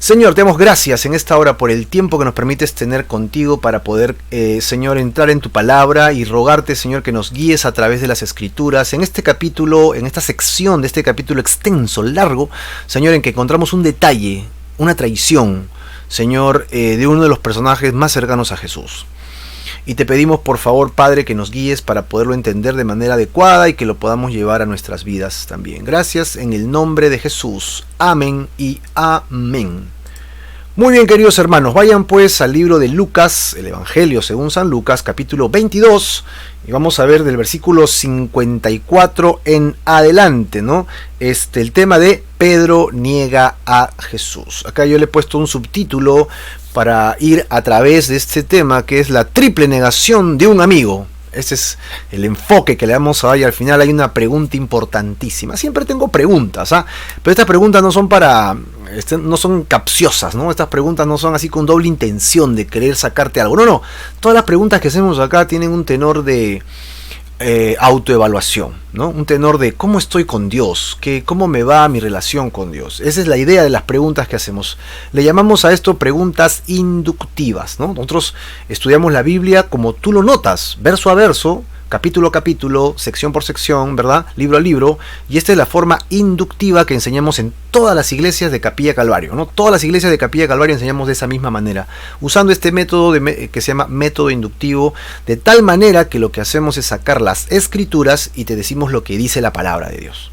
Señor, te damos gracias en esta hora por el tiempo que nos permites tener contigo para poder, Señor, entrar en tu palabra y rogarte, Señor, que nos guíes a través de las Escrituras. En este capítulo, en esta sección de este capítulo extenso, largo, Señor, en que encontramos un detalle, una traición, Señor, de uno de los personajes más cercanos a Jesús. Y te pedimos, por favor, Padre, que nos guíes para poderlo entender de manera adecuada y que lo podamos llevar a nuestras vidas también. Gracias en el nombre de Jesús. Amén y amén. Muy bien, queridos hermanos, vayan pues al libro de Lucas, el Evangelio según San Lucas, capítulo 22, y vamos a ver del versículo 54 en adelante, ¿no? El tema de Pedro niega a Jesús. Acá yo le he puesto un subtítulo para ir a través de este tema, que es la triple negación de un amigo. Ese es el enfoque que le damos a dar, y al final hay una pregunta importantísima. Siempre tengo preguntas, pero estas preguntas no son no son capciosas, ¿no? Estas preguntas no son así con doble intención de querer sacarte algo. No. Todas las preguntas que hacemos acá tienen un tenor de autoevaluación, ¿no? Un tenor de cómo estoy con Dios, cómo me va mi relación con Dios. Esa es la idea de las preguntas que hacemos. Le llamamos a esto preguntas inductivas, ¿no? Nosotros estudiamos la Biblia como tú lo notas, verso a verso, capítulo a capítulo, sección por sección, ¿verdad? Libro a libro, y esta es la forma inductiva que enseñamos en todas las iglesias de Capilla Calvario, ¿no? Todas las iglesias de Capilla Calvario enseñamos de esa misma manera, usando este método que se llama método inductivo, de tal manera que lo que hacemos es sacar las escrituras y te decimos lo que dice la palabra de Dios.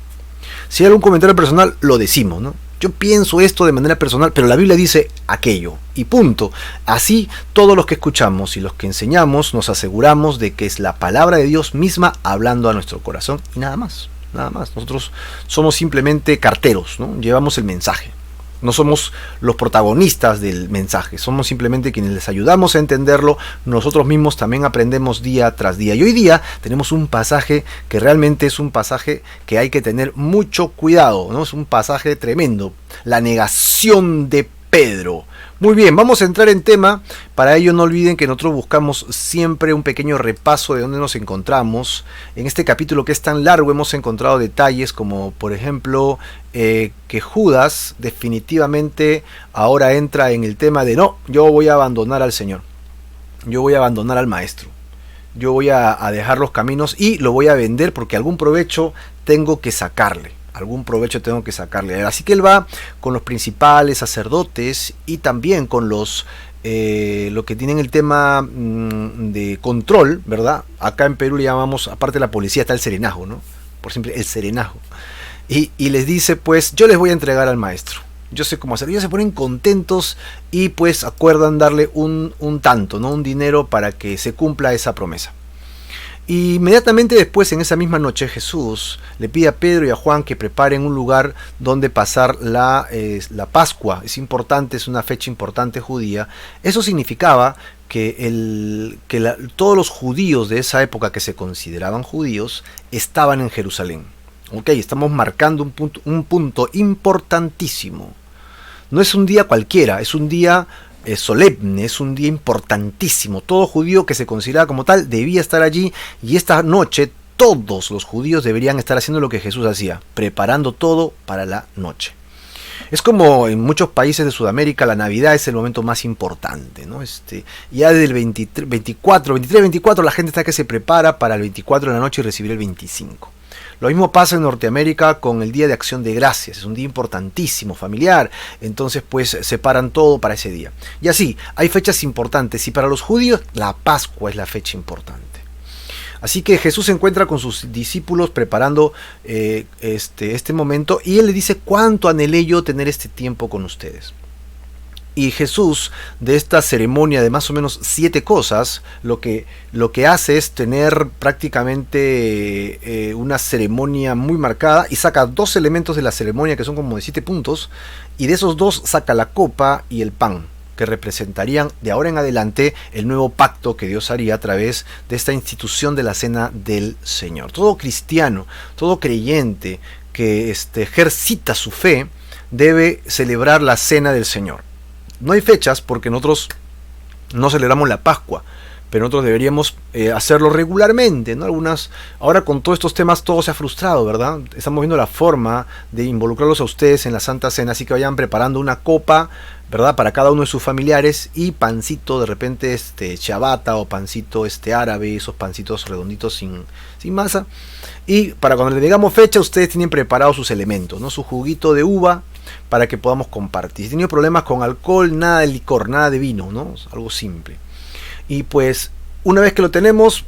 Si hay algún comentario personal, lo decimos, ¿no? Yo pienso esto de manera personal, pero la Biblia dice aquello, y punto. Así, todos los que escuchamos y los que enseñamos nos aseguramos de que es la palabra de Dios misma hablando a nuestro corazón, y nada más, nada más. Nosotros somos simplemente carteros, ¿no? Llevamos el mensaje. No somos los protagonistas del mensaje, somos simplemente quienes les ayudamos a entenderlo. Nosotros mismos también aprendemos día tras día. Y hoy día tenemos un pasaje que realmente es un pasaje que hay que tener mucho cuidado, ¿no? Es un pasaje tremendo, la negación de Pedro. Muy bien, vamos a entrar en tema. Para ello no olviden que nosotros buscamos siempre un pequeño repaso de dónde nos encontramos. En este capítulo que es tan largo hemos encontrado detalles como, por ejemplo, que Judas definitivamente ahora entra en el tema de no, yo voy a abandonar al Señor, yo voy a abandonar al Maestro, yo voy a dejar los caminos y lo voy a vender porque algún provecho tengo que sacarle. Así que él va con los principales sacerdotes y también con los que tienen el tema de control, ¿verdad? Acá en Perú le llamamos, aparte de la policía, está el serenajo, ¿no? Por ejemplo, el serenajo. Y les dice, pues, yo les voy a entregar al maestro. Yo sé cómo hacerlo. Ellos se ponen contentos y pues acuerdan darle un tanto, ¿no? Un dinero para que se cumpla esa promesa. Y inmediatamente después, en esa misma noche, Jesús le pide a Pedro y a Juan que preparen un lugar donde pasar la Pascua. Es importante, es una fecha importante judía. Eso significaba que todos los judíos de esa época que se consideraban judíos estaban en Jerusalén. Ok, estamos marcando un punto importantísimo. No es un día cualquiera, es un día solemne, es un día importantísimo. Todo judío que se consideraba como tal debía estar allí, y esta noche todos los judíos deberían estar haciendo lo que Jesús hacía, preparando todo para la noche. Es como en muchos países de Sudamérica la Navidad es el momento más importante, ¿no? Ya desde el 23, 24 la gente está que se prepara para el 24 de la noche y recibir el 25. Lo mismo pasa en Norteamérica con el Día de Acción de Gracias. Es un día importantísimo, familiar. Entonces, pues, separan todo para ese día. Y así, hay fechas importantes. Y para los judíos, la Pascua es la fecha importante. Así que Jesús se encuentra con sus discípulos preparando este momento. Y Él le dice, ¿cuánto anhelé yo tener este tiempo con ustedes? Y Jesús, de esta ceremonia de más o menos 7 cosas, lo que hace es tener prácticamente una ceremonia muy marcada, y saca 2 elementos de la ceremonia que son como de 7 puntos, y de esos 2 saca la copa y el pan, que representarían de ahora en adelante el nuevo pacto que Dios haría a través de esta institución de la Cena del Señor. Todo cristiano, todo creyente que ejercita su fe debe celebrar la Cena del Señor. No hay fechas porque nosotros no celebramos la Pascua, pero nosotros deberíamos hacerlo regularmente, ¿no? Ahora con todos estos temas todo se ha frustrado, ¿verdad? Estamos viendo la forma de involucrarlos a ustedes en la Santa Cena, así que vayan preparando una copa, ¿verdad? Para cada uno de sus familiares, y pancito de repente ciabatta o pancito árabe, esos pancitos redonditos sin masa. Y para cuando le digamos fecha, ustedes tienen preparados sus elementos, ¿no? Su juguito de uva para que podamos compartir. Si tienen problemas con alcohol, nada de licor, nada de vino, ¿no? Algo simple. Y pues una vez que lo tenemos,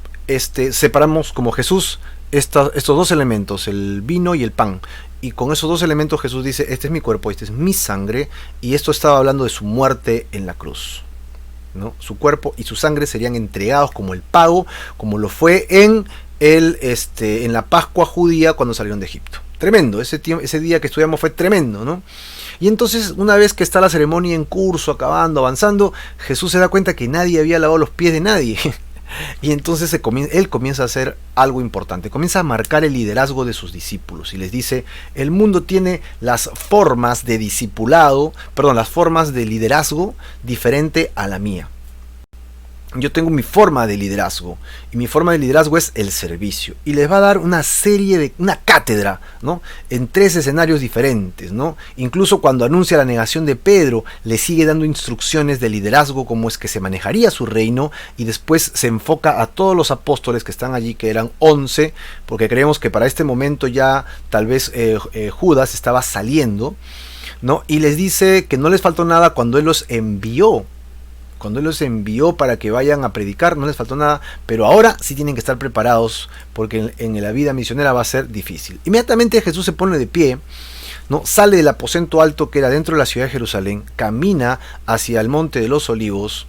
separamos como Jesús estos dos elementos, el vino y el pan. Y con esos dos elementos Jesús dice, este es mi cuerpo, este es mi sangre, y esto estaba hablando de su muerte en la cruz, ¿no? Su cuerpo y su sangre serían entregados como el pago, como lo fue en la Pascua judía cuando salieron de Egipto. Tremendo, ese día que estudiamos fue tremendo, ¿no? Y entonces, una vez que está la ceremonia en curso, acabando, avanzando, Jesús se da cuenta que nadie había lavado los pies de nadie. Y entonces él comienza a hacer algo importante, comienza a marcar el liderazgo de sus discípulos y les dice, el mundo tiene las formas de las formas de liderazgo diferente a la mía. Yo tengo mi forma de liderazgo, y mi forma de liderazgo es el servicio. Y les va a dar una cátedra, ¿no? En 3 escenarios diferentes, ¿no? Incluso cuando anuncia la negación de Pedro, le sigue dando instrucciones de liderazgo, cómo es que se manejaría su reino, y después se enfoca a todos los apóstoles que están allí, que eran 11, porque creemos que para este momento ya tal vez Judas estaba saliendo, ¿no? Y les dice que no les faltó nada cuando él los envió. Cuando Él los envió para que vayan a predicar, no les faltó nada, pero ahora sí tienen que estar preparados, porque en la vida misionera va a ser difícil. Inmediatamente Jesús se pone de pie, ¿no? Sale del aposento alto que era dentro de la ciudad de Jerusalén, camina hacia el monte de los Olivos,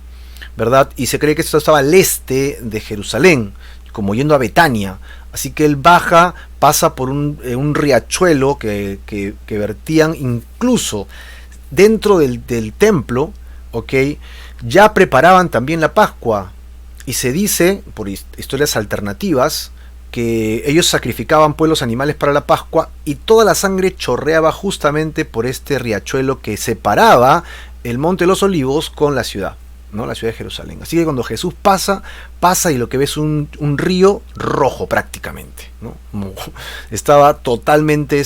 ¿verdad? Y se cree que esto estaba al este de Jerusalén, como yendo a Betania. Así que Él baja, pasa por un riachuelo que vertían incluso dentro del templo, ¿ok? Ya preparaban también la Pascua, y se dice, por historias alternativas, que ellos sacrificaban pues los animales para la Pascua, y toda la sangre chorreaba justamente por este riachuelo que separaba el Monte de los Olivos con la ciudad, ¿no? La ciudad de Jerusalén. Así que cuando Jesús pasa y lo que ve es un río rojo prácticamente, ¿no? Estaba totalmente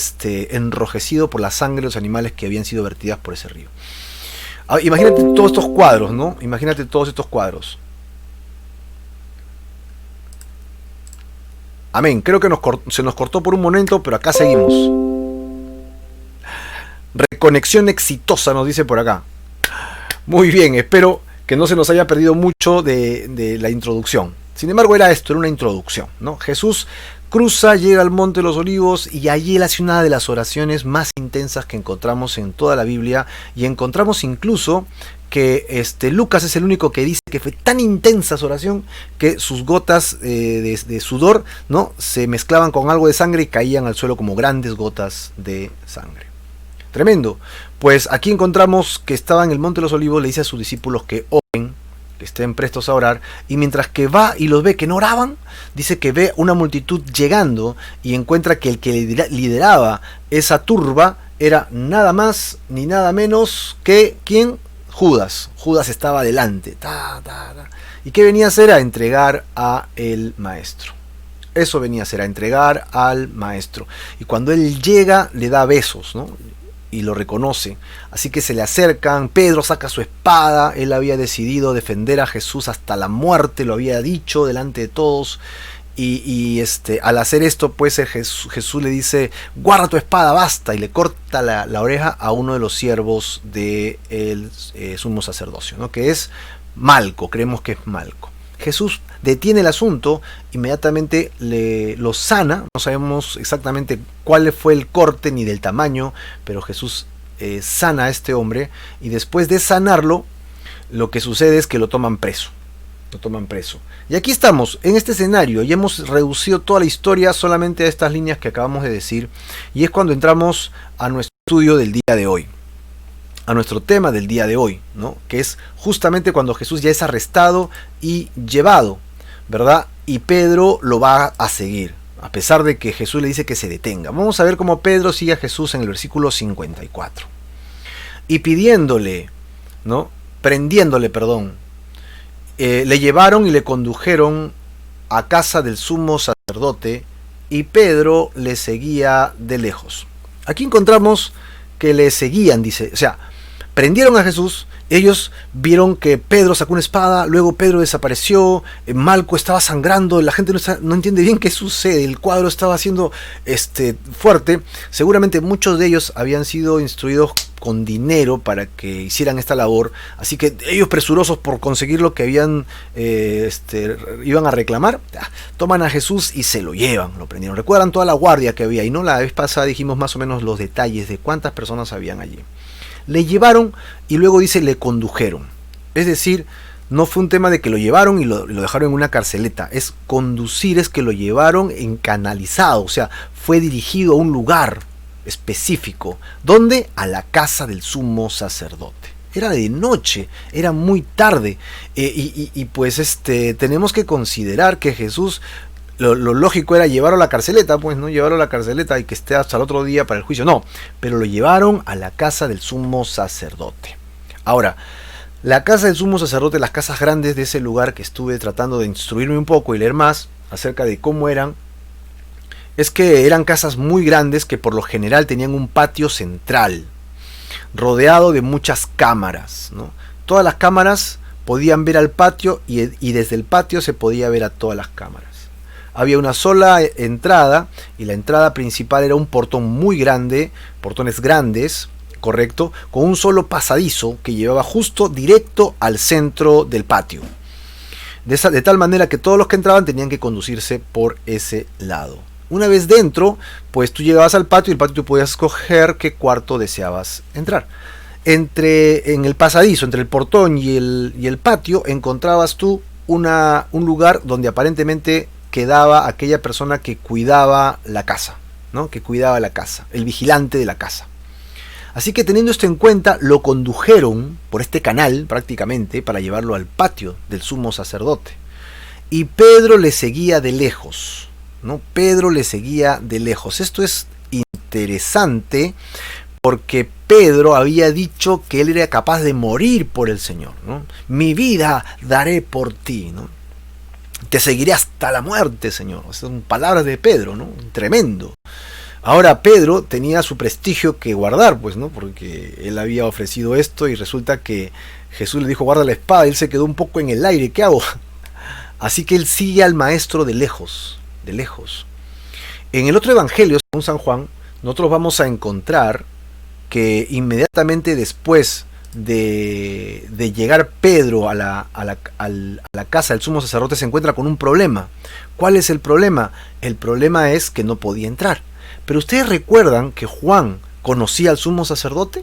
enrojecido por la sangre de los animales que habían sido vertidas por ese río. Imagínate todos estos cuadros, ¿no? Imagínate todos estos cuadros. Amén. Creo que se nos cortó por un momento, pero acá seguimos. Reconexión exitosa, nos dice por acá. Muy bien, espero que no se nos haya perdido mucho de la introducción. Sin embargo, era una introducción, ¿no? Jesús cruza, llega al Monte de los Olivos, y allí él hace una de las oraciones más intensas que encontramos en toda la Biblia, y encontramos incluso que Lucas es el único que dice que fue tan intensa su oración que sus gotas de sudor, ¿no? Se mezclaban con algo de sangre y caían al suelo como grandes gotas de sangre. Tremendo. Pues aquí encontramos que estaba en el Monte de los Olivos, le dice a sus discípulos que oren, que estén prestos a orar, y mientras que va y los ve que no oraban, dice que ve una multitud llegando y encuentra que el que lideraba esa turba era nada más ni nada menos que ¿quién? Judas. Judas estaba adelante. ¿Y qué venía a hacer? A entregar a el maestro. Eso venía a hacer, a entregar al maestro. Y cuando él llega, le da besos, ¿no? Y lo reconoce, así que se le acercan. Pedro saca su espada, él había decidido defender a Jesús hasta la muerte, lo había dicho delante de todos, y al hacer esto, pues Jesús le dice, guarda tu espada, basta, y le corta la oreja a uno de los siervos del sumo sacerdocio, ¿no? Que es Malco, creemos que es Malco. Jesús detiene el asunto, inmediatamente lo sana, no sabemos exactamente cuál fue el corte ni del tamaño, pero Jesús sana a este hombre, y después de sanarlo, lo que sucede es que lo toman preso. Y aquí estamos, en este escenario, y hemos reducido toda la historia solamente a estas líneas que acabamos de decir, y es cuando entramos a nuestro estudio del día de hoy. A nuestro tema del día de hoy, ¿no? Que es justamente cuando Jesús ya es arrestado y llevado, ¿verdad? Y Pedro lo va a seguir, a pesar de que Jesús le dice que se detenga. Vamos a ver cómo Pedro sigue a Jesús en el versículo 54. Y prendiéndole, Le llevaron y le condujeron a casa del sumo sacerdote, y Pedro le seguía de lejos. Aquí encontramos que le seguían, dice, o sea, prendieron a Jesús, ellos vieron que Pedro sacó una espada, luego Pedro desapareció, Malco estaba sangrando, la gente no entiende bien qué sucede, el cuadro estaba siendo fuerte. Seguramente muchos de ellos habían sido instruidos con dinero para que hicieran esta labor, así que ellos, presurosos por conseguir lo que habían iban a reclamar, toman a Jesús y se lo llevan, lo prendieron. Recuerdan toda la guardia que había, y no, la vez pasada dijimos más o menos los detalles de cuántas personas habían allí. Le llevaron y luego dice le condujeron. Es decir, no fue un tema de que lo llevaron y lo dejaron en una carceleta. Es conducir, es que lo llevaron en canalizado. O sea, fue dirigido a un lugar específico. ¿Dónde? A la casa del sumo sacerdote. Era de noche, era muy tarde. Pues tenemos que considerar que Jesús... Lo lógico era llevarlo a la carceleta, pues no llevarlo a la carceleta y que esté hasta el otro día para el juicio, no, pero lo llevaron a la casa del sumo sacerdote. Ahora, la casa del sumo sacerdote, las casas grandes de ese lugar, que estuve tratando de instruirme un poco y leer más acerca de cómo eran, es que eran casas muy grandes que por lo general tenían un patio central, rodeado de muchas cámaras, ¿no? Todas las cámaras podían ver al patio y desde el patio se podía ver a todas las cámaras. Había una sola entrada, y la entrada principal era un portón muy grande, portones grandes, correcto, con un solo pasadizo que llevaba justo directo al centro del patio. De tal manera que todos los que entraban tenían que conducirse por ese lado. Una vez dentro, pues tú llegabas al patio y el patio tú podías escoger qué cuarto deseabas entrar. En el pasadizo, entre el portón y el patio, encontrabas tú un lugar donde aparentemente quedaba aquella persona que cuidaba la casa, ¿no? Que cuidaba la casa, el vigilante de la casa. Así que, teniendo esto en cuenta, lo condujeron por este canal prácticamente para llevarlo al patio del sumo sacerdote. Y Pedro le seguía de lejos, ¿no? Pedro le seguía de lejos. Esto es interesante porque Pedro había dicho que él era capaz de morir por el Señor, ¿no? Mi vida daré por ti, ¿no? Te seguiré hasta la muerte, Señor. Son palabras de Pedro, ¿no? Tremendo. Ahora Pedro tenía su prestigio que guardar, pues, ¿no? Porque él había ofrecido esto y resulta que Jesús le dijo, guarda la espada, y él se quedó un poco en el aire, ¿qué hago? Así que él sigue al maestro de lejos, de lejos. En el otro evangelio, según San Juan, nosotros vamos a encontrar que inmediatamente después de llegar Pedro a la casa del sumo sacerdote, se encuentra con un problema. ¿Cuál es el problema? El problema es que no podía entrar. Pero ustedes recuerdan que Juan conocía al sumo sacerdote.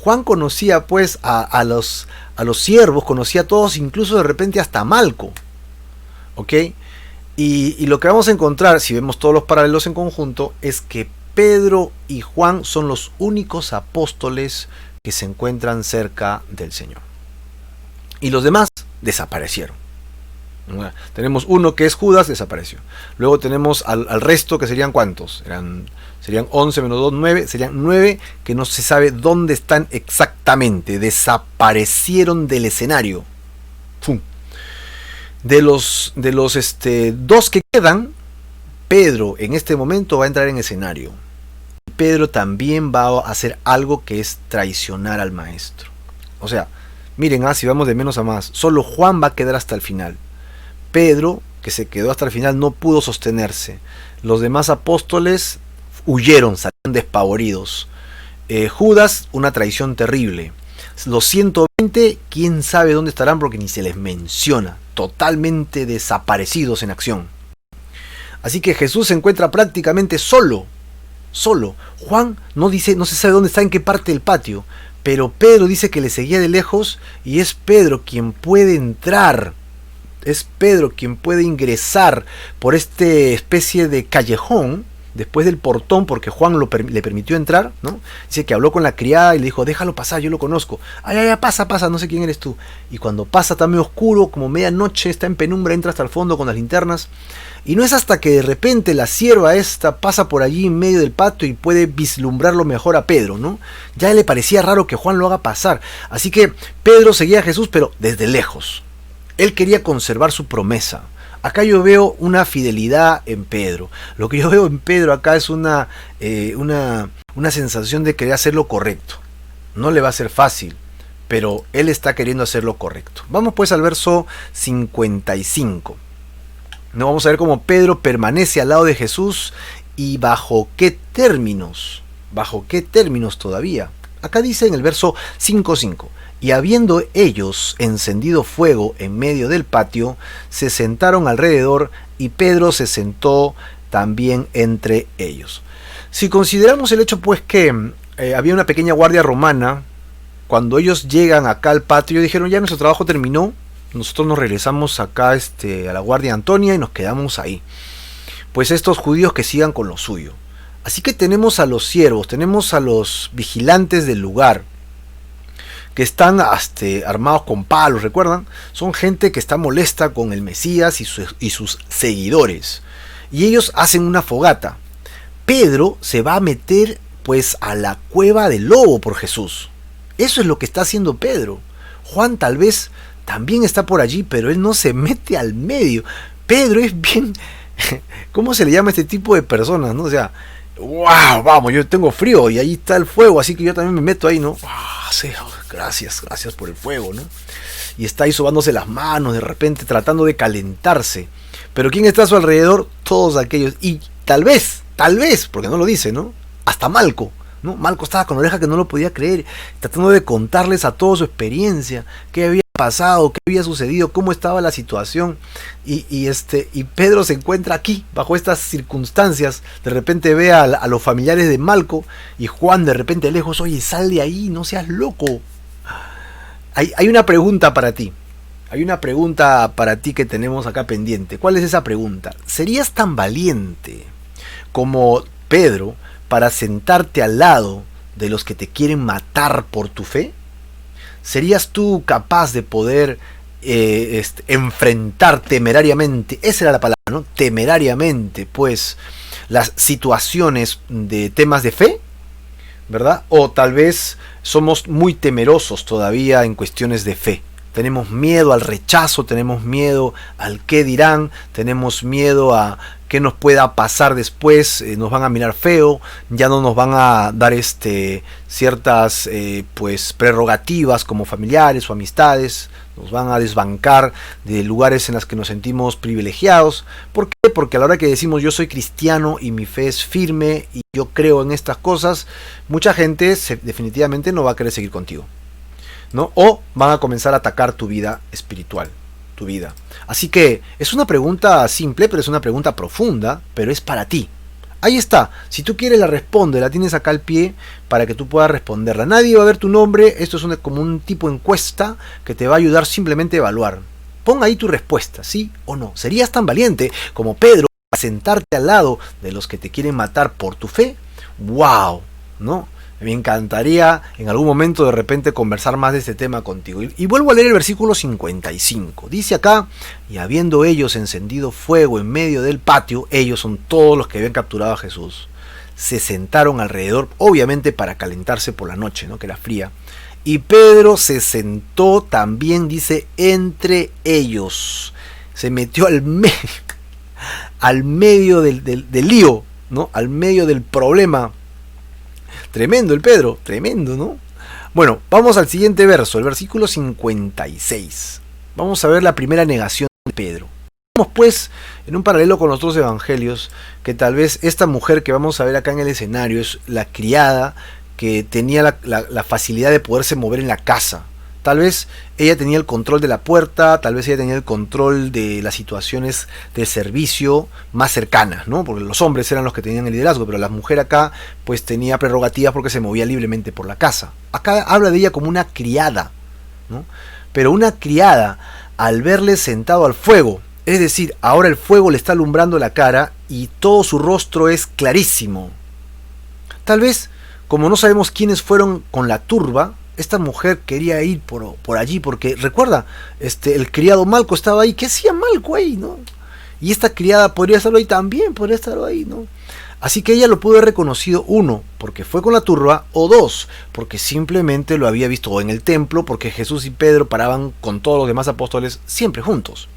Juan conocía pues a los siervos, conocía a todos, incluso de repente hasta a Malco. ¿Ok? Y lo que vamos a encontrar, si vemos todos los paralelos en conjunto, es que Pedro y Juan son los únicos apóstoles que se encuentran cerca del Señor. Y los demás desaparecieron. Tenemos uno que es Judas, desapareció. Luego tenemos al resto, que serían ¿cuántos? Serían 11 menos 2, 9. Serían 9 que no se sabe dónde están exactamente. Desaparecieron del escenario. ¡Fum! De los dos que quedan, Pedro en este momento va a entrar en escenario. Pedro también va a hacer algo que es traicionar al maestro. O sea, miren, si vamos de menos a más, solo Juan va a quedar hasta el final. Pedro, que se quedó hasta el final, no pudo sostenerse. Los demás apóstoles huyeron, salieron despavoridos. Judas, una traición terrible. Los 120, quién sabe dónde estarán porque ni se les menciona. Totalmente desaparecidos en acción. Así que Jesús se encuentra prácticamente solo. Juan no dice, no se sabe dónde está, en qué parte del patio, pero Pedro dice que le seguía de lejos, y es Pedro quien puede entrar, es Pedro quien puede ingresar por esta especie de callejón después del portón, porque Juan le permitió entrar, ¿no? Dice que habló con la criada y le dijo, déjalo pasar, yo lo conozco. Ay, pasa, no sé quién eres tú. Y cuando pasa está medio oscuro, como medianoche, está en penumbra, entra hasta el fondo con las linternas. Y no es hasta que de repente la sierva esta pasa por allí en medio del patio y puede vislumbrarlo mejor a Pedro, ¿no? Ya le parecía raro que Juan lo haga pasar. Así que Pedro seguía a Jesús, pero desde lejos. Él quería conservar su promesa. Acá yo veo una fidelidad en Pedro. Lo que yo veo en Pedro acá es una sensación de querer hacer lo correcto. No le va a ser fácil, pero él está queriendo hacer lo correcto. Vamos pues al verso 55. No, vamos a ver cómo Pedro permanece al lado de Jesús y bajo qué términos. ¿Bajo qué términos todavía? Acá dice en el verso 5:5. Y habiendo ellos encendido fuego en medio del patio, se sentaron alrededor y Pedro se sentó también entre ellos. Si consideramos el hecho pues que había una pequeña guardia romana, cuando ellos llegan acá al patio dijeron ya nuestro trabajo terminó, nosotros nos regresamos acá a la guardia Antonia y nos quedamos ahí. Pues estos judíos que sigan con lo suyo. Así que tenemos a los siervos, tenemos a los vigilantes del lugar, que están armados con palos, ¿recuerdan? Son gente que está molesta con el Mesías y sus seguidores. Y ellos hacen una fogata. Pedro se va a meter pues a la cueva del lobo por Jesús. Eso es lo que está haciendo Pedro. Juan tal vez también está por allí, pero él no se mete al medio. Pedro es bien... ¿Cómo se le llama a este tipo de personas, no? O sea, wow, vamos, yo tengo frío y ahí está el fuego, así que yo también me meto ahí, ¿no? Sí, gracias por el fuego, ¿no? Y está ahí sobándose las manos, de repente tratando de calentarse. Pero ¿quién está a su alrededor? Todos aquellos. Y tal vez, porque no lo dice, ¿no? Hasta Malco, ¿no? Malco estaba con la oreja que no lo podía creer, tratando de contarles a todos su experiencia, qué había pasado, qué había sucedido, cómo estaba la situación. Y Pedro se encuentra aquí, bajo estas circunstancias. De repente ve a los familiares de Malco y Juan de repente lejos, oye, sal de ahí, no seas loco. Hay una pregunta para ti. Hay una pregunta para ti que tenemos acá pendiente. ¿Cuál es esa pregunta? ¿Serías tan valiente como Pedro para sentarte al lado de los que te quieren matar por tu fe? ¿Serías tú capaz de poder enfrentar temerariamente, esa era la palabra, ¿no? Temerariamente, pues, las situaciones de temas de fe, ¿verdad? O tal vez somos muy temerosos todavía en cuestiones de fe. Tenemos miedo al rechazo, tenemos miedo al qué dirán, tenemos miedo a qué nos pueda pasar después, nos van a mirar feo, ya no nos van a dar ciertas pues prerrogativas como familiares o amistades, nos van a desbancar de lugares en los que nos sentimos privilegiados. ¿Por qué? Porque a la hora que decimos yo soy cristiano y mi fe es firme y yo creo en estas cosas, mucha gente definitivamente no va a querer seguir contigo, ¿no? O van a comenzar a atacar tu vida espiritual, tu vida. Así que es una pregunta simple, pero es una pregunta profunda, pero es para ti. Ahí está, si tú quieres la responde, la tienes acá al pie para que tú puedas responderla. Nadie va a ver tu nombre, esto es como un tipo encuesta que te va a ayudar simplemente a evaluar. Pon ahí tu respuesta, sí o no. ¿Serías tan valiente como Pedro a sentarte al lado de los que te quieren matar por tu fe? ¡Wow! ¿No? Me encantaría en algún momento de repente conversar más de este tema contigo. Y vuelvo a leer el versículo 55. Dice acá, y habiendo ellos encendido fuego en medio del patio, ellos son todos los que habían capturado a Jesús, se sentaron alrededor, obviamente para calentarse por la noche, ¿no? Que era fría. Y Pedro se sentó también, dice, entre ellos. Se metió al medio del lío, ¿no? Al medio del problema. Tremendo el Pedro, tremendo, ¿no? Bueno, vamos al siguiente verso, el versículo 56. Vamos a ver la primera negación de Pedro. Vamos pues, en un paralelo con los otros evangelios, que tal vez esta mujer que vamos a ver acá en el escenario es la criada que tenía la facilidad de poderse mover en la casa. Tal vez ella tenía el control de la puerta, tal vez ella tenía el control de las situaciones de servicio más cercanas, ¿no? Porque los hombres eran los que tenían el liderazgo, pero la mujer acá pues tenía prerrogativas porque se movía libremente por la casa. Acá habla de ella como una criada, ¿no? Pero una criada al verle sentado al fuego, es decir, ahora el fuego le está alumbrando la cara y todo su rostro es clarísimo. Tal vez, como no sabemos quiénes fueron con la turba, esta mujer quería ir por allí, porque recuerda, el criado Malco estaba ahí. ¿Qué hacía Malco ahí, no? Y esta criada podría estar ahí también, podría estar ahí, ¿no? Así que ella lo pudo haber reconocido, uno, porque fue con la turba, o dos, porque simplemente lo había visto en el templo, porque Jesús y Pedro paraban con todos los demás apóstoles siempre juntos.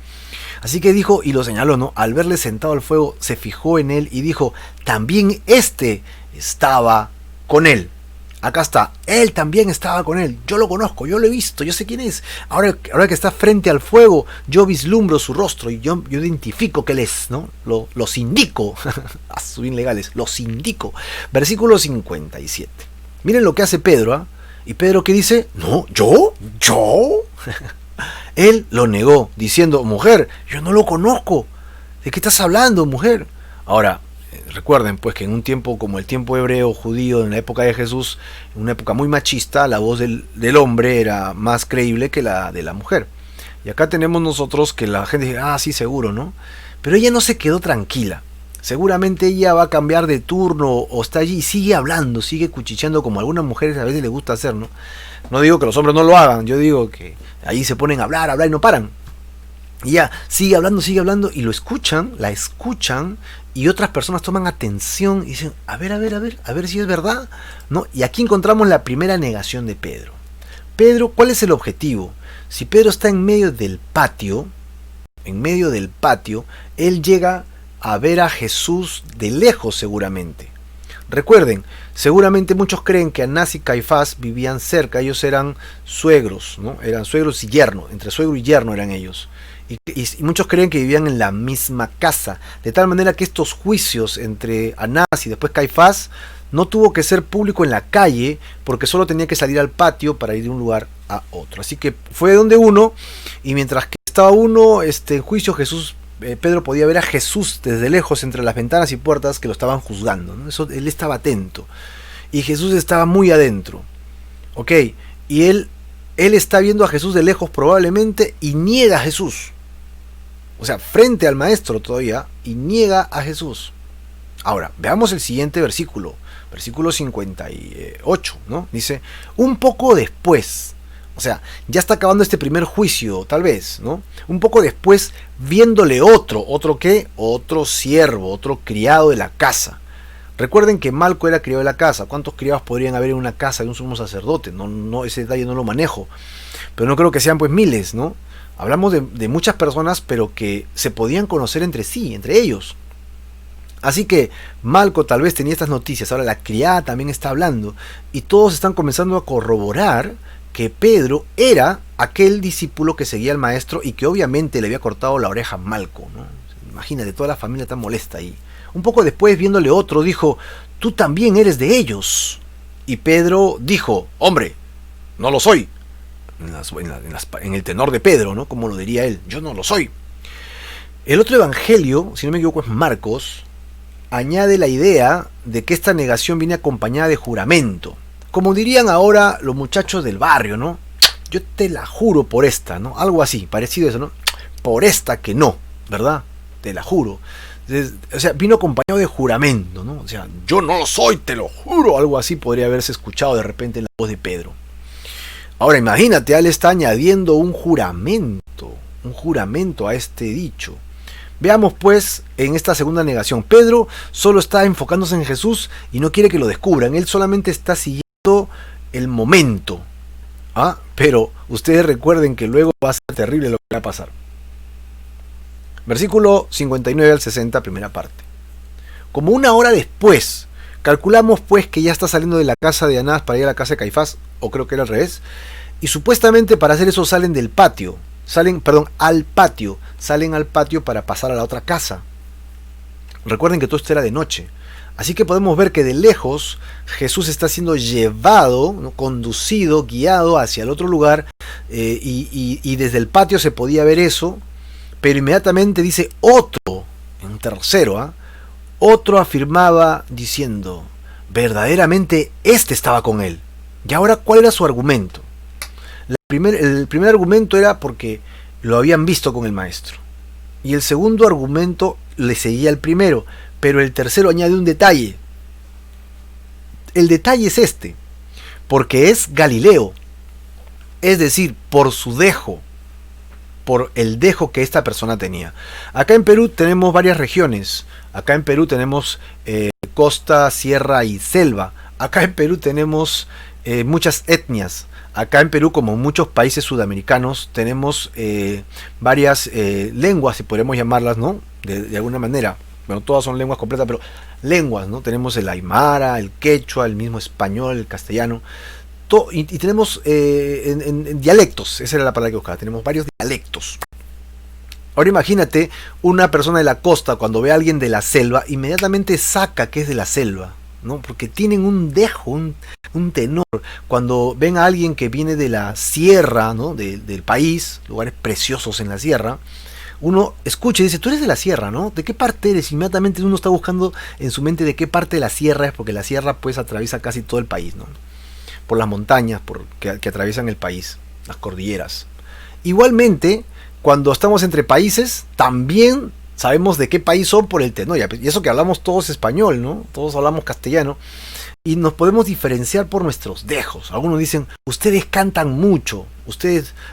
Así que dijo, y lo señaló, ¿no? Al verle sentado al fuego, se fijó en él y dijo, también este estaba con él. Acá está, él también estaba con él, yo lo conozco, yo lo he visto, yo sé quién es. Ahora que está frente al fuego, yo vislumbro su rostro y yo identifico que él es, ¿no? Los indico, bien legales, los indico. Versículo 57. Miren lo que hace Pedro, ¿eh? Y Pedro, ¿qué dice? No, ¿yo? Él lo negó, diciendo, mujer, yo no lo conozco. ¿De qué estás hablando, mujer? Ahora, recuerden pues que en un tiempo como el tiempo hebreo judío, en la época de Jesús, en una época muy machista, la voz del hombre era más creíble que la de la mujer. Y acá tenemos nosotros que la gente dice, sí, seguro, ¿no? Pero ella no se quedó tranquila. Seguramente ella va a cambiar de turno o está allí y sigue hablando, sigue cuchicheando como a algunas mujeres a veces les gusta hacer, ¿no? No digo que los hombres no lo hagan, yo digo que ahí se ponen a hablar y no paran. Y ya sigue hablando y lo escuchan, la escuchan y otras personas toman atención y dicen, a ver si es verdad, ¿no? Y aquí encontramos la primera negación de Pedro. Pedro, ¿cuál es el objetivo? Si Pedro está en medio del patio, él llega a ver a Jesús de lejos seguramente. Recuerden, seguramente muchos creen que Anás y Caifás vivían cerca, ellos eran suegros, ¿no? Eran suegros y yerno, entre suegro y yerno eran ellos. Y muchos creen que vivían en la misma casa, de tal manera que estos juicios entre Anás y después Caifás no tuvo que ser público en la calle, porque solo tenía que salir al patio para ir de un lugar a otro. Así que fue donde uno, y mientras que estaba uno en juicio, Pedro podía ver a Jesús desde lejos entre las ventanas y puertas que lo estaban juzgando, ¿no? Eso, él estaba atento, y Jesús estaba muy adentro, ¿ok? Y él está viendo a Jesús de lejos probablemente y niega a Jesús. O sea, frente al maestro todavía, y niega a Jesús. Ahora, veamos el siguiente versículo, versículo 58, ¿no? Dice, un poco después, o sea, ya está acabando este primer juicio, tal vez, ¿no? Un poco después, viéndole ¿otro qué? Otro siervo, otro criado de la casa. Recuerden que Malco era criado de la casa. ¿Cuántos criados podrían haber en una casa de un sumo sacerdote? No, ese detalle no lo manejo. Pero no creo que sean pues miles, ¿no? Hablamos de muchas personas, pero que se podían conocer entre sí, entre ellos. Así que Malco tal vez tenía estas noticias. Ahora la criada también está hablando. Y todos están comenzando a corroborar que Pedro era aquel discípulo que seguía al maestro y que obviamente le había cortado la oreja a Malco, ¿no? Imagínate, toda la familia tan molesta ahí. Un poco después, viéndole otro, dijo, tú también eres de ellos. Y Pedro dijo, hombre, no lo soy. En el tenor de Pedro, ¿no? Como lo diría él, yo no lo soy. El otro evangelio, si no me equivoco, es Marcos, añade la idea de que esta negación viene acompañada de juramento. Como dirían ahora los muchachos del barrio, ¿no? Yo te la juro por esta, ¿no? Algo así, parecido a eso, ¿no? Por esta que no, ¿verdad? Te la juro. O sea, vino acompañado de juramento, ¿no? O sea, yo no lo soy, te lo juro. Algo así podría haberse escuchado de repente en la voz de Pedro. Ahora imagínate, él está añadiendo un juramento a este dicho. Veamos pues en esta segunda negación. Pedro solo está enfocándose en Jesús y no quiere que lo descubran. Él solamente está siguiendo el momento. Pero ustedes recuerden que luego va a ser terrible lo que va a pasar. Versículo 59 al 60, primera parte. Como una hora después, calculamos pues que ya está saliendo de la casa de Anás para ir a la casa de Caifás, o creo que era al revés, y supuestamente para hacer eso salen al patio, salen al patio para pasar a la otra casa. Recuerden que todo esto era de noche, así que podemos ver que de lejos Jesús está siendo llevado, ¿no? Conducido, guiado hacia el otro lugar, y desde el patio se podía ver eso, pero inmediatamente dice otro, en tercero, otro afirmaba diciendo, verdaderamente este estaba con él. Y ahora, ¿cuál era su argumento? El primer argumento era porque lo habían visto con el maestro. Y el segundo argumento le seguía al primero, pero el tercero añade un detalle. El detalle es este, porque es Galileo, es decir, por su dejo, por el dejo que esta persona tenía. Acá en Perú tenemos varias regiones. Acá en Perú tenemos costa, sierra y selva. Acá en Perú tenemos muchas etnias. Acá en Perú, como en muchos países sudamericanos, tenemos varias lenguas, si podemos llamarlas, ¿no? De alguna manera. Bueno, todas son lenguas completas, pero lenguas, ¿no? Tenemos el aymara, el quechua, el mismo español, el castellano. Y tenemos en dialectos, esa era la palabra que buscaba. Tenemos varios dialectos. Ahora imagínate una persona de la costa cuando ve a alguien de la selva, inmediatamente saca que es de la selva, ¿no? Porque tienen un dejo, un tenor. Cuando ven a alguien que viene de la sierra, ¿no? Del país, lugares preciosos en la sierra, uno escucha y dice, tú eres de la sierra, ¿no? ¿De qué parte eres? Inmediatamente uno está buscando en su mente de qué parte de la sierra es, porque la sierra pues atraviesa casi todo el país, ¿no? Por las montañas que atraviesan el país, las cordilleras. Igualmente, cuando estamos entre países, también sabemos de qué país son por el tenor. Y eso que hablamos todos español, ¿no? Todos hablamos castellano. Y nos podemos diferenciar por nuestros dejos. Algunos dicen, ustedes cantan mucho.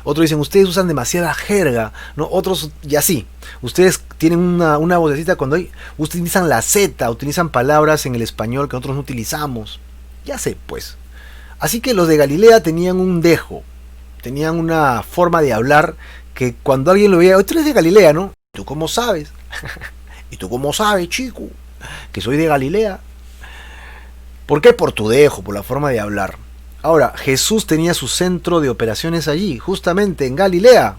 Otros dicen, ustedes usan demasiada jerga, ¿no? Otros, y así. Ustedes tienen una vocecita cuando utilizan la Z, utilizan palabras en el español que nosotros no utilizamos. Ya sé, pues. Así que los de Galilea tenían un dejo. Tenían una forma de hablar que cuando alguien lo veía, tú eres de Galilea, ¿no? ¿Tú cómo sabes? ¿Y tú cómo sabes, chico? Que soy de Galilea. ¿Por qué? Por tu dejo, por la forma de hablar. Ahora, Jesús tenía su centro de operaciones allí, justamente en Galilea.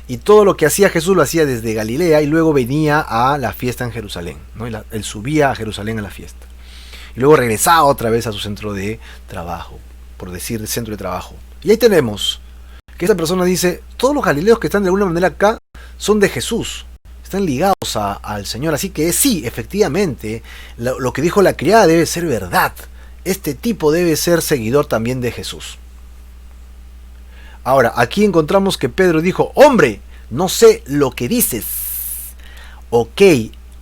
Y todo lo que hacía Jesús lo hacía desde Galilea y luego venía a la fiesta en Jerusalén, ¿no? Él subía a Jerusalén a la fiesta. Y luego regresaba otra vez a su centro de trabajo, por decir centro de trabajo. Y ahí tenemos que esta persona dice, todos los galileos que están de alguna manera acá son de Jesús, están ligados al Señor. Así que sí, efectivamente, lo que dijo la criada debe ser verdad. Este tipo debe ser seguidor también de Jesús. Ahora, aquí encontramos que Pedro dijo, hombre, no sé lo que dices. Ok,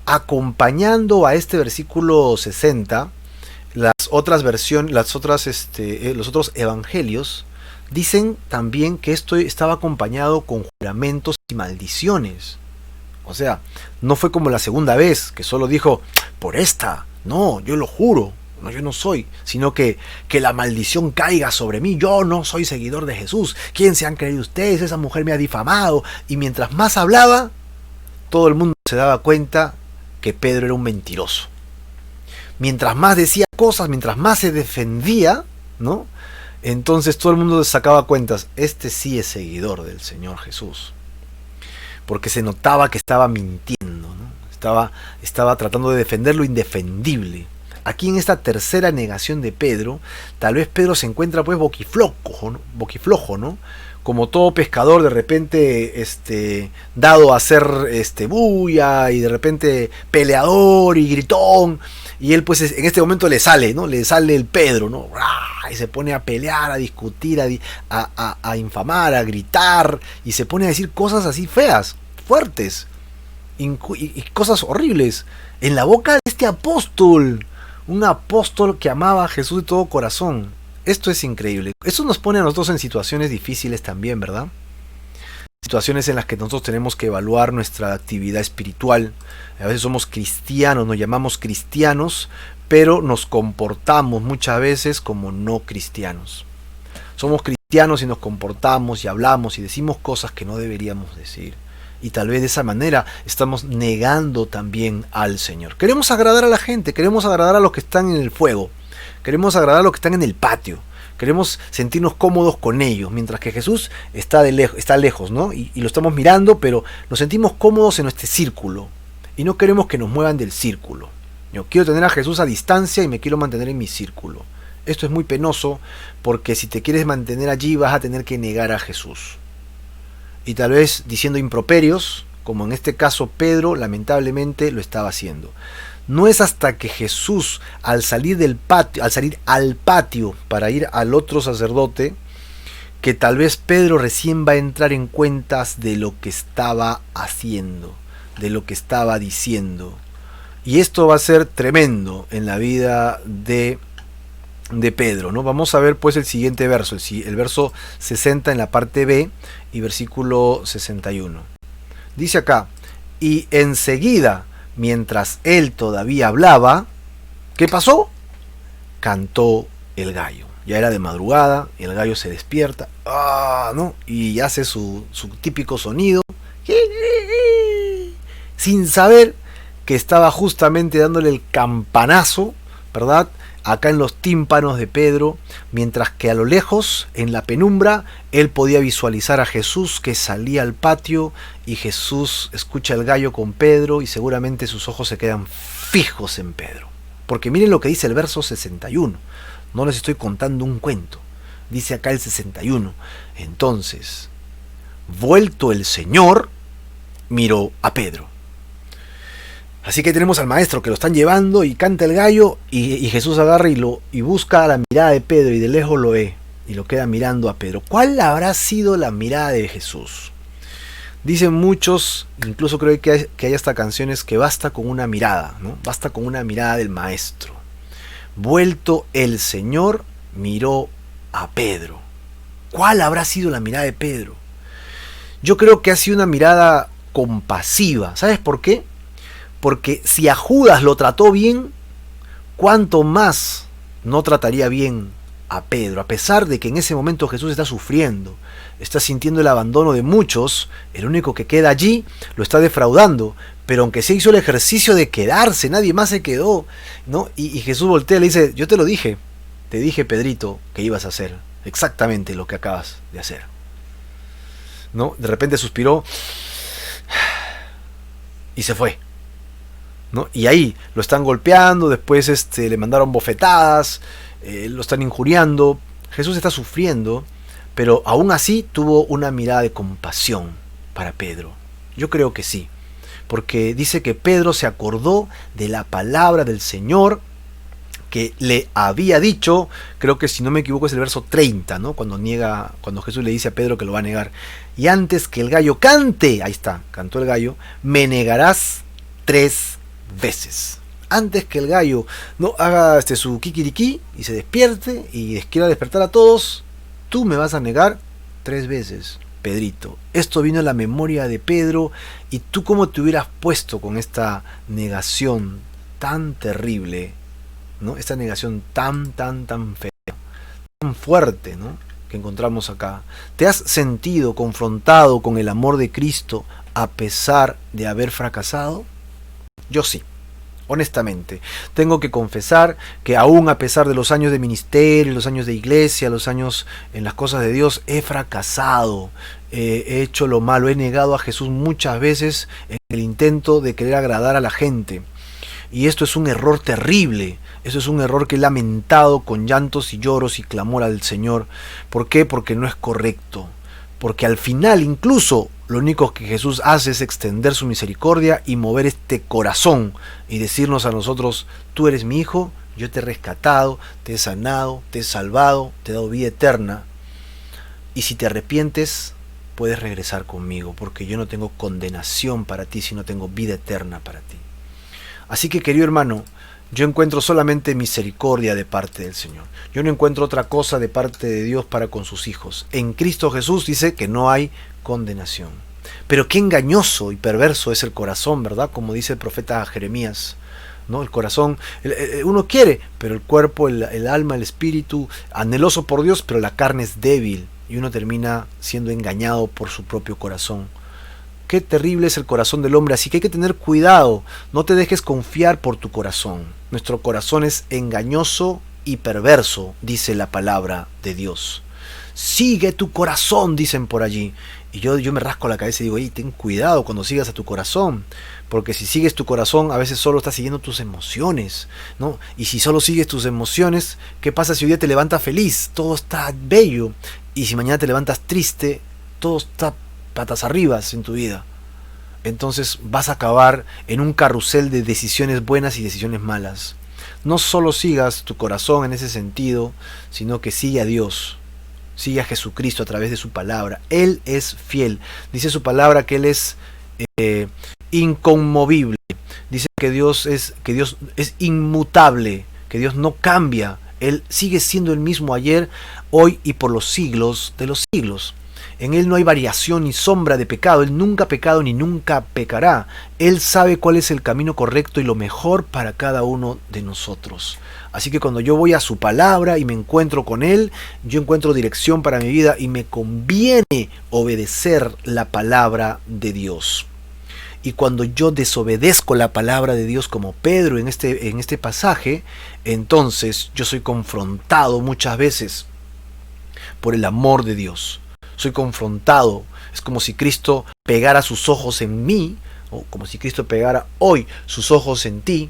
acompañando a este versículo 60, las otras versiones, los otros evangelios dicen también que esto estaba acompañado con juramentos y maldiciones. O sea, no fue como la segunda vez, que solo dijo, por esta, no, yo lo juro, no, yo no soy, sino que la maldición caiga sobre mí, yo no soy seguidor de Jesús, ¿quién se han creído ustedes? Esa mujer me ha difamado. Y mientras más hablaba, todo el mundo se daba cuenta que Pedro era un mentiroso. Mientras más decía cosas, mientras más se defendía, ¿no? Entonces todo el mundo sacaba cuentas, este sí es seguidor del Señor Jesús. Porque se notaba que estaba mintiendo, ¿no? Estaba tratando de defender lo indefendible. Aquí en esta tercera negación de Pedro, tal vez Pedro se encuentra pues boquiflojo, ¿no? Como todo pescador de repente dado a ser bulla y de repente peleador y gritón. Y él pues en este momento le sale, ¿no? Le sale el Pedro, ¿no? Y se pone a pelear, a discutir, a infamar, a gritar. Y se pone a decir cosas así feas, fuertes. Y cosas horribles. En la boca de este apóstol. Un apóstol que amaba a Jesús de todo corazón. Esto es increíble. Eso nos pone a nosotros en situaciones difíciles también, ¿verdad? Situaciones en las que nosotros tenemos que evaluar nuestra actividad espiritual. A veces somos cristianos, nos llamamos cristianos, pero nos comportamos muchas veces como no cristianos. Somos cristianos y nos comportamos y hablamos y decimos cosas que no deberíamos decir. Y tal vez de esa manera estamos negando también al Señor. Queremos agradar a la gente, queremos agradar a los que están en el fuego, queremos agradar a los que están en el patio. Queremos sentirnos cómodos con ellos, mientras que Jesús está lejos, ¿no? Y lo estamos mirando, pero nos sentimos cómodos en nuestro círculo. Y no queremos que nos muevan del círculo. Yo quiero tener a Jesús a distancia y me quiero mantener en mi círculo. Esto es muy penoso, porque si te quieres mantener allí vas a tener que negar a Jesús. Y tal vez diciendo improperios, como en este caso Pedro lamentablemente lo estaba haciendo. No es hasta que Jesús, al salir al patio para ir al otro sacerdote, que tal vez Pedro recién va a entrar en cuentas de lo que estaba haciendo, de lo que estaba diciendo. Y esto va a ser tremendo en la vida de de Pedro, ¿no? Vamos a ver pues el siguiente verso, el verso 60 en la parte B y versículo 61. Dice acá: y enseguida, mientras él todavía hablaba, ¿qué pasó? Cantó el gallo. Ya era de madrugada, el gallo se despierta, ¿no? Y hace su típico sonido, sin saber que estaba justamente dándole el campanazo, ¿verdad?, acá en los tímpanos de Pedro, mientras que a lo lejos, en la penumbra, él podía visualizar a Jesús que salía al patio, y Jesús escucha el gallo con Pedro y seguramente sus ojos se quedan fijos en Pedro. Porque miren lo que dice el verso 61, no les estoy contando un cuento, dice acá el 61, entonces, vuelto el Señor, miró a Pedro. Así que tenemos al maestro que lo están llevando y canta el gallo, y Jesús agarra y busca la mirada de Pedro, y de lejos lo ve y lo queda mirando a Pedro. ¿Cuál habrá sido la mirada de Jesús? Dicen muchos, incluso creo que hay hasta canciones, que basta con una mirada, ¿no? Basta con una mirada del maestro. Vuelto el Señor, miró a Pedro. ¿Cuál habrá sido la mirada de Pedro? Yo creo que ha sido una mirada compasiva. ¿Sabes por qué? Porque si a Judas lo trató bien, ¿cuánto más no trataría bien a Pedro? A pesar de que en ese momento Jesús está sufriendo, está sintiendo el abandono de muchos, el único que queda allí lo está defraudando, pero aunque se hizo el ejercicio de quedarse, nadie más se quedó, ¿no? Y Jesús voltea y le dice: yo te lo dije, te dije, Pedrito, que ibas a hacer exactamente lo que acabas de hacer, ¿no? De repente suspiró y se fue, ¿no? Y ahí lo están golpeando, después le mandaron bofetadas, lo están injuriando. Jesús está sufriendo, pero aún así tuvo una mirada de compasión para Pedro. Yo creo que sí, porque dice que Pedro se acordó de la palabra del Señor que le había dicho, creo que si no me equivoco es el verso 30, ¿no? Cuando Jesús le dice a Pedro que lo va a negar. Y antes que el gallo cante, ahí está, cantó el gallo, me negarás 3 veces. Antes que el gallo no haga su kikiriki y se despierte y quiera despertar a todos, tú me vas a negar 3 veces, Pedrito. Esto vino a la memoria de Pedro, y tú cómo te hubieras puesto con esta negación tan terrible, ¿no? Esta negación tan fea, tan fuerte, ¿no?, que encontramos acá. ¿Te has sentido confrontado con el amor de Cristo a pesar de haber fracasado? Yo sí, honestamente. Tengo que confesar que aún a pesar de los años de ministerio, los años de iglesia, los años en las cosas de Dios, he fracasado, he hecho lo malo, he negado a Jesús muchas veces en el intento de querer agradar a la gente. Y esto es un error terrible, eso es un error que he lamentado con llantos y lloros y clamor al Señor. ¿Por qué? Porque no es correcto. Porque al final incluso lo único que Jesús hace es extender su misericordia y mover este corazón y decirnos a nosotros: tú eres mi hijo, yo te he rescatado, te he sanado, te he salvado, te he dado vida eterna. Y si te arrepientes, puedes regresar conmigo, porque yo no tengo condenación para ti, sino tengo vida eterna para ti. Así que, querido hermano, yo encuentro solamente misericordia de parte del Señor. Yo no encuentro otra cosa de parte de Dios para con sus hijos. En Cristo Jesús dice que no hay condenación. Pero qué engañoso y perverso es el corazón, ¿verdad? Como dice el profeta Jeremías, ¿no? El corazón, uno quiere, pero el cuerpo, el alma, el espíritu, anheloso por Dios, pero la carne es débil, y uno termina siendo engañado por su propio corazón. Qué terrible es el corazón del hombre, así que hay que tener cuidado, no te dejes confiar por tu corazón. Nuestro corazón es engañoso y perverso, dice la palabra de Dios. Sigue tu corazón, dicen por allí. Y yo me rasco la cabeza y digo: ten cuidado cuando sigas a tu corazón, porque si sigues tu corazón, a veces solo estás siguiendo tus emociones, ¿no? Y si solo sigues tus emociones, ¿qué pasa si hoy día te levantas feliz? Todo está bello. Y si mañana te levantas triste, todo está patas arriba en tu vida. Entonces vas a acabar en un carrusel de decisiones buenas y decisiones malas. No solo sigas tu corazón en ese sentido, sino que sigue a Dios, sigue a Jesucristo a través de su palabra. Él es fiel. Dice su palabra que Él es inconmovible. Dice que Dios es inmutable, que Dios no cambia Él sigue siendo el mismo ayer, hoy y por los siglos de los siglos. En Él no hay variación ni sombra de pecado. Él nunca ha pecado ni nunca pecará. Él sabe cuál es el camino correcto y lo mejor para cada uno de nosotros. Así que cuando yo voy a su palabra y me encuentro con Él, yo encuentro dirección para mi vida y me conviene obedecer la palabra de Dios. Y cuando yo desobedezco la palabra de Dios como Pedro en este pasaje, entonces yo soy confrontado muchas veces por el amor de Dios. Soy confrontado. Es como si Cristo pegara sus ojos en mí, o como si Cristo pegara hoy sus ojos en ti,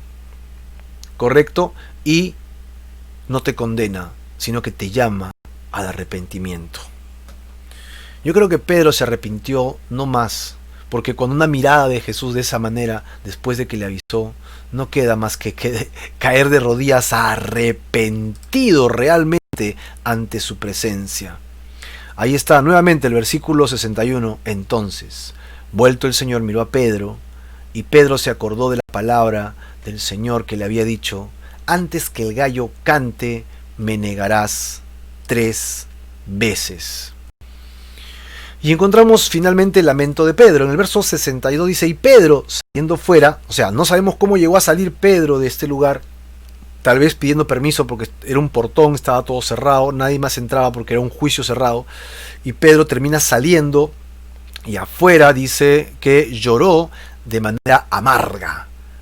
¿correcto? Y no te condena, sino que te llama al arrepentimiento. Yo creo que Pedro se arrepintió no más, porque con una mirada de Jesús de esa manera, después de que le avisó, no queda más que caer de rodillas arrepentido realmente ante su presencia. Ahí está nuevamente el versículo 61. Entonces, vuelto el Señor, miró a Pedro, y Pedro se acordó de la palabra del Señor que le había dicho: antes que el gallo cante, me negarás 3 veces. Y encontramos finalmente el lamento de Pedro. En el verso 62 dice: y Pedro, saliendo fuera, o sea, no sabemos cómo llegó a salir Pedro de este lugar, tal vez pidiendo permiso porque era un portón, estaba todo cerrado, nadie más entraba porque era un juicio cerrado, y Pedro termina saliendo, y afuera dice que lloró de manera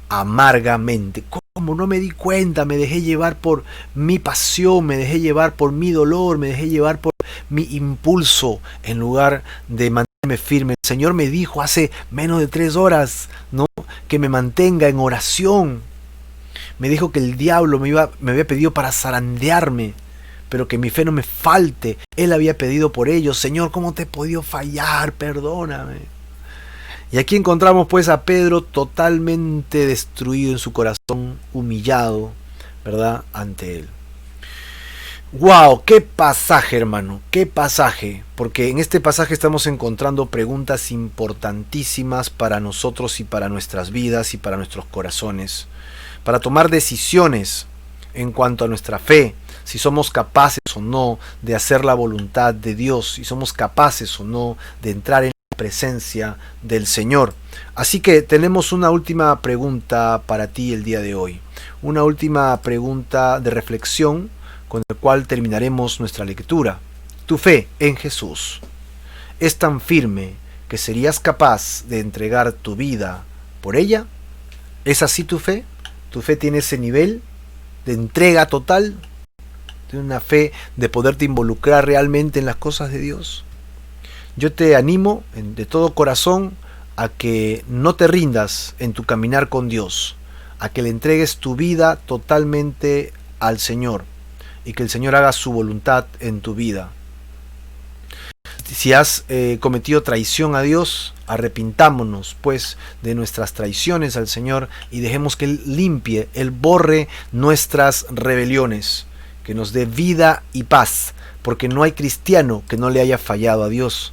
amargamente. Como no me di cuenta, me dejé llevar por mi pasión, me dejé llevar por mi dolor, me dejé llevar por mi impulso, en lugar de mantenerme firme. El Señor me dijo hace menos de 3 horas, ¿no?, que me mantenga en oración. Me dijo que el diablo me había pedido para zarandearme, pero que mi fe no me falte. Él había pedido por ello. Señor, ¿cómo te he podido fallar? Perdóname. Y aquí encontramos pues a Pedro totalmente destruido en su corazón, humillado, ¿verdad?, ante él. ¡Wow! ¡Qué pasaje, hermano! ¡Qué pasaje! Porque en este pasaje estamos encontrando preguntas importantísimas para nosotros y para nuestras vidas y para nuestros corazones, para tomar decisiones en cuanto a nuestra fe, si somos capaces o no de hacer la voluntad de Dios, si somos capaces o no de entrar en la presencia del Señor. Así que tenemos una última pregunta para ti el día de hoy, una última pregunta de reflexión con la cual terminaremos nuestra lectura. ¿Tu fe en Jesús es tan firme que serías capaz de entregar tu vida por ella? ¿Es así tu fe? ¿Tu fe tiene ese nivel de entrega total? ¿Tiene una fe de poderte involucrar realmente en las cosas de Dios? Yo te animo de todo corazón a que no te rindas en tu caminar con Dios, a que le entregues tu vida totalmente al Señor y que el Señor haga su voluntad en tu vida. Si has cometido traición a Dios, arrepintámonos pues de nuestras traiciones al Señor y dejemos que Él limpie, Él borre nuestras rebeliones, que nos dé vida y paz, porque no hay cristiano que no le haya fallado a Dios,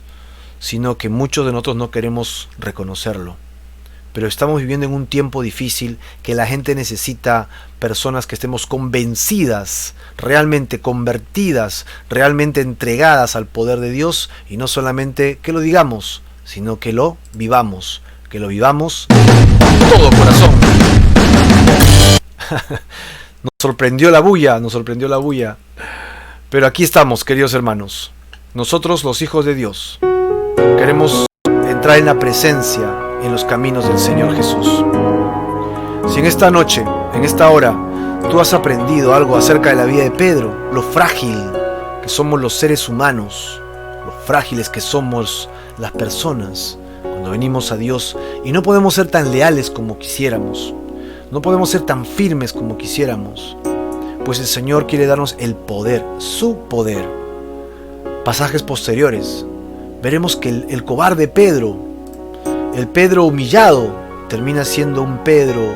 sino que muchos de nosotros no queremos reconocerlo. Pero estamos viviendo en un tiempo difícil que la gente necesita personas que estemos convencidas, realmente convertidas, realmente entregadas al poder de Dios, y no solamente que lo digamos, sino que lo vivamos con todo corazón. Nos sorprendió la bulla, pero aquí estamos, queridos hermanos, nosotros los hijos de Dios, queremos entrar en la presencia, en los caminos del Señor Jesús. Si en esta noche, en esta hora, tú has aprendido algo acerca de la vida de Pedro, lo frágil que somos los seres humanos, lo frágiles que somos las personas cuando venimos a Dios, y no podemos ser tan leales como quisiéramos, no podemos ser tan firmes como quisiéramos, pues el Señor quiere darnos el poder, su poder. Pasajes posteriores veremos que el cobarde Pedro, el Pedro humillado, termina siendo un Pedro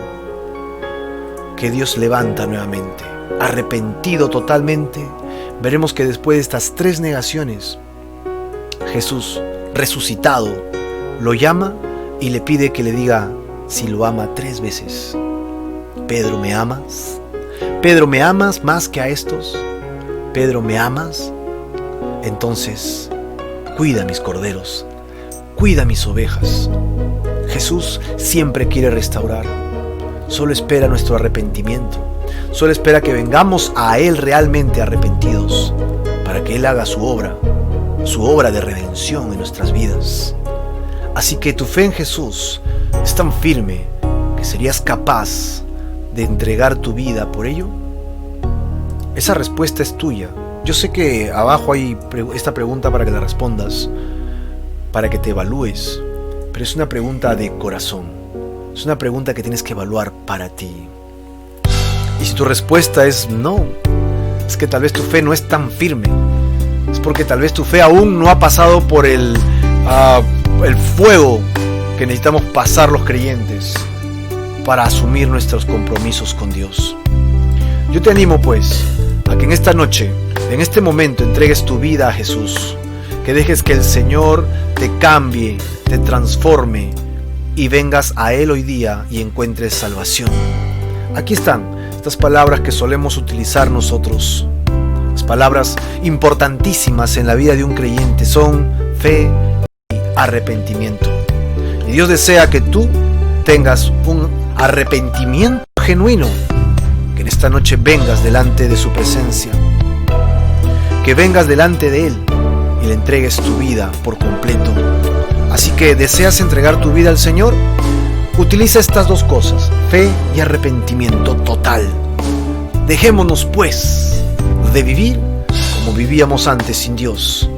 que Dios levanta nuevamente, arrepentido totalmente. Veremos que después de estas 3 negaciones, Jesús, resucitado, lo llama y le pide que le diga si lo ama 3 veces. Pedro, ¿me amas? Pedro, ¿me amas más que a estos? Pedro, ¿me amas? Entonces, cuida mis corderos, cuida mis ovejas. Jesús siempre quiere restaurar. Solo espera nuestro arrepentimiento. Solo espera que vengamos a Él realmente arrepentidos, para que Él haga su obra de redención en nuestras vidas. Así que tu fe en Jesús es tan firme que serías capaz de entregar tu vida por ello. Esa respuesta es tuya. Yo sé que abajo hay esta pregunta para que la respondas, para que te evalúes, pero es una pregunta de corazón. Es una pregunta que tienes que evaluar para ti. Y si tu respuesta es no, es que tal vez tu fe no es tan firme. Es porque tal vez tu fe aún no ha pasado por el fuego que necesitamos pasar los creyentes para asumir nuestros compromisos con Dios. Yo te animo pues a que en esta noche, en este momento, entregues tu vida a Jesús, que dejes que el Señor te cambie, te transforme y vengas a Él hoy día y encuentres salvación. Aquí están estas palabras que solemos utilizar nosotros. Las palabras importantísimas en la vida de un creyente son fe y arrepentimiento. Y Dios desea que tú tengas un arrepentimiento genuino, que en esta noche vengas delante de su presencia, que vengas delante de Él y le entregues tu vida por completo. Así que, ¿deseas entregar tu vida al Señor? Utiliza estas dos cosas, fe y arrepentimiento total. Dejémonos pues de vivir como vivíamos antes sin Dios.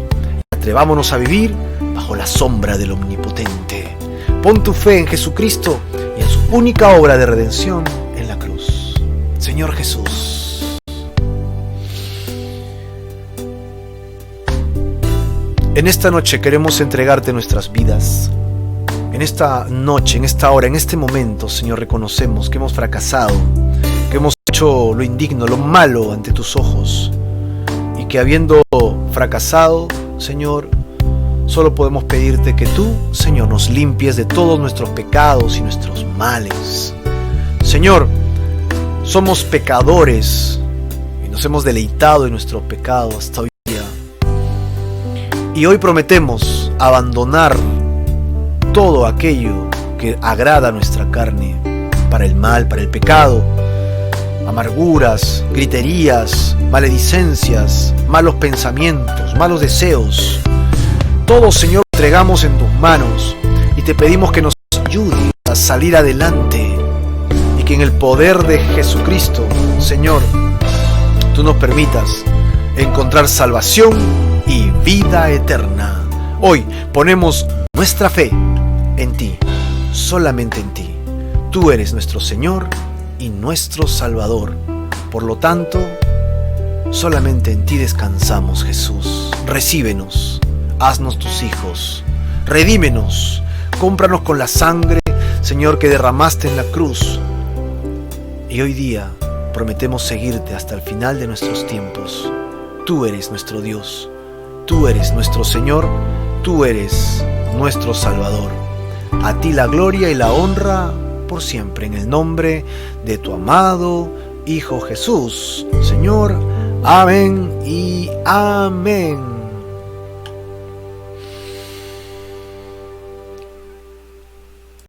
Atrevámonos a vivir bajo la sombra del Omnipotente. Pon tu fe en Jesucristo y en su única obra de redención en la cruz. Señor Jesús, en esta noche queremos entregarte nuestras vidas. En esta noche, en esta hora, en este momento, Señor, reconocemos que hemos fracasado, que hemos hecho lo indigno, lo malo ante tus ojos, y que habiendo fracasado, Señor, solo podemos pedirte que tú, Señor, nos limpies de todos nuestros pecados y nuestros males. Señor, somos pecadores y nos hemos deleitado en nuestro pecado hasta hoy día. Y hoy prometemos abandonar todo aquello que agrada a nuestra carne, para el mal, para el pecado, amarguras, griterías, maledicencias, malos pensamientos, malos deseos. Todo, Señor, entregamos en tus manos y te pedimos que nos ayudes a salir adelante y que en el poder de Jesucristo, Señor, tú nos permitas encontrar salvación y vida eterna. Hoy ponemos nuestra fe en ti, solamente en ti. Tú eres nuestro Señor y nuestro Salvador. Por lo tanto, solamente en ti descansamos, Jesús. Recíbenos, haznos tus hijos, redímenos, cómpranos con la sangre, Señor, que derramaste en la cruz. Y hoy día prometemos seguirte hasta el final de nuestros tiempos. Tú eres nuestro Dios, tú eres nuestro Señor, tú eres nuestro Salvador. A ti la gloria y la honra por siempre, en el nombre de tu amado Hijo Jesús, Señor. Amén y amén.